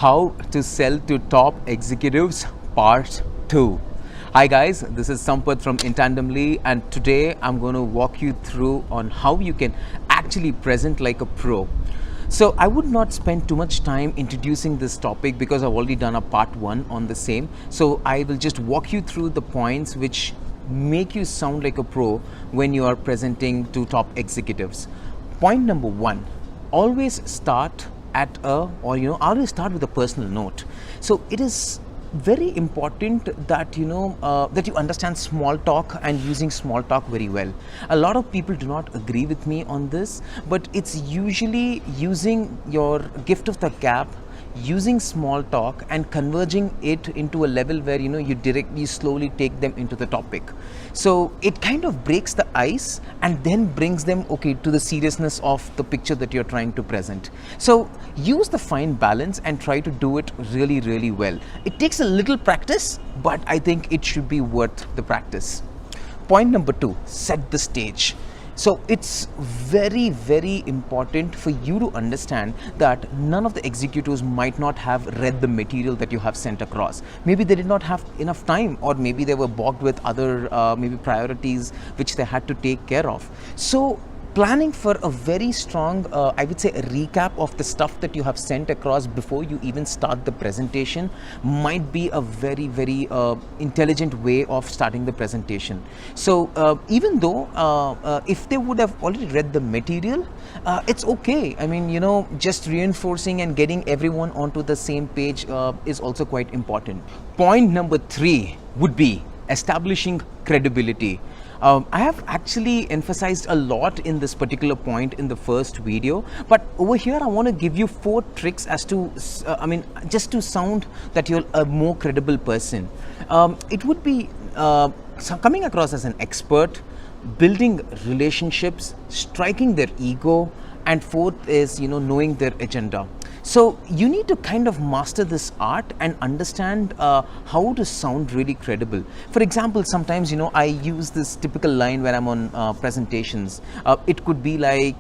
How to Sell to Top Executives Part 2. Hi guys, this is Sampath from Intandemly, and today I'm going to walk you through on how you can actually present like a pro. So I would not spend too much time introducing this topic because I've already done a part 1 on the same. So I will just walk you through the points which make you sound like a pro when you are presenting to top executives. Point number 1, always start always start with a personal note. So it is very important that that you understand small talk and using small talk very well. A lot of people do not agree with me on this, but it's usually using your gift of the gab, using small talk and converging it into a level where you slowly take them into the topic. So it kind of breaks the ice and then brings them to the seriousness of the picture that you're trying to present. So use the fine balance and try to do it really well. It takes a little practice, but I think it should be worth the practice. Point number 2, set the stage. So it's very important for you to understand that none of the executives might not have read the material that you have sent across. Maybe they did not have enough time, or maybe they were bogged with other maybe priorities which they had to take care of. So planning for a very strong, I would say, a recap of the stuff that you have sent across before you even start the presentation might be a very intelligent way of starting the presentation. So even though if they would have already read the material, it's okay. I mean, just reinforcing and getting everyone onto the same page is also quite important. Point number 3 would be establishing credibility. I have actually emphasized a lot in this particular point in the first video, but over here I want to give you 4 tricks as to, just to sound that you're a more credible person. It would be coming across as an expert, building relationships, striking their ego, and 4th is, knowing their agenda. So you need to kind of master this art and understand how to sound really credible. For example, sometimes I use this typical line when I'm on presentations. It could be like,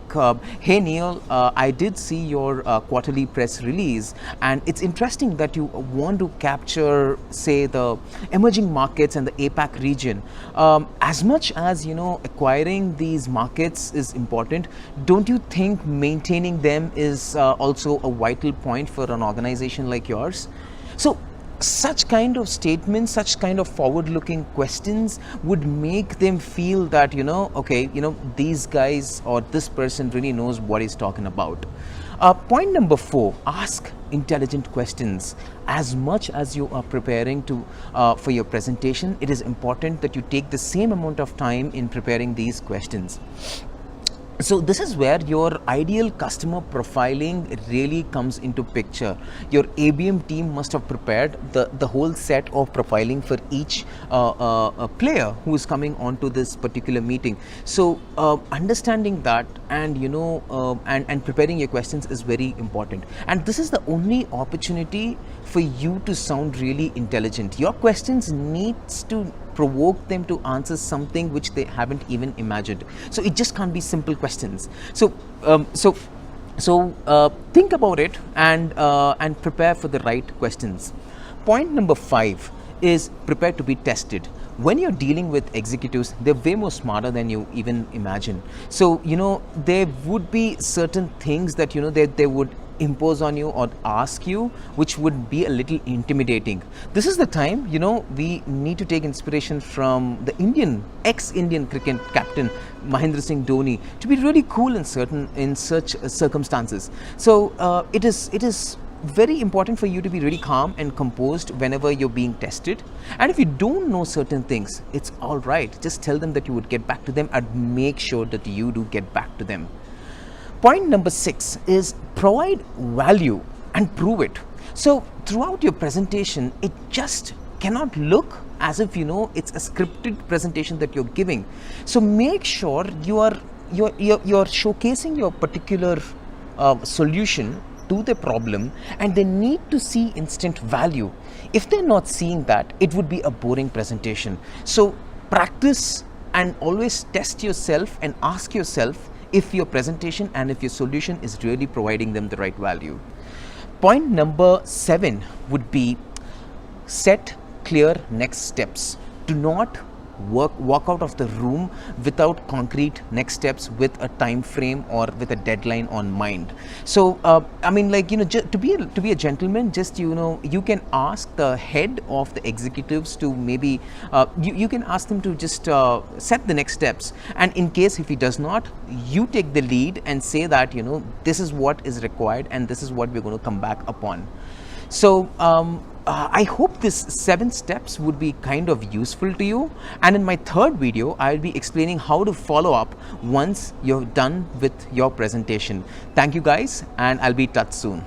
hey Neil, I did see your quarterly press release, and it's interesting that you want to capture, say, the emerging markets and the APAC region. As much as acquiring these markets is important, don't you think maintaining them is also a vital point for an organization like yours? So such kind of statements, such kind of forward-looking questions would make them feel that these guys or this person really knows what he's talking about. Point number 4, ask intelligent questions. As much as you are preparing for your presentation, it is important that you take the same amount of time in preparing these questions. So this is where your ideal customer profiling really comes into picture. Your ABM team must have prepared the whole set of profiling for each player who is coming onto this particular meeting. So understanding that and and preparing your questions is very important. And this is the only opportunity for you to sound really intelligent. Your questions needs to provoke them to answer something which they haven't even imagined. So it just can't be simple questions. So think about it and prepare for the right questions. Point number 5 is prepare to be tested. When you're dealing with executives, they're way more smarter than you even imagine. So there would be certain things that they would impose on you or ask you, which would be a little intimidating. This is the time we need to take inspiration from the ex-Indian cricket captain Mahendra Singh Dhoni to be really cool in such circumstances. So it is very important for you to be really calm and composed whenever you're being tested. And if you don't know certain things, it's all right. Just tell them that you would get back to them and make sure that you do get back to them. Point number 6 is provide value and prove it. So throughout your presentation, it just cannot look as if it's a scripted presentation that you're giving. So make sure you're showcasing your particular solution to the problem, and they need to see instant value. If they're not seeing that, it would be a boring presentation. So practice and always test yourself and ask yourself if your presentation and if your solution is really providing them the right value. Point number 7 would be set clear next steps. Do not walk out of the room without concrete next steps with a time frame or with a deadline on mind. So I mean, like, to be a gentleman, just, you can ask the head of the executives to maybe you can ask them to just set the next steps, and in case if he does not, you take the lead and say that, this is what is required and this is what we're going to come back upon. So I hope this 7 steps would be kind of useful to you, and in my third video I'll be explaining how to follow up once you're done with your presentation. Thank you guys, and I'll be in touch soon.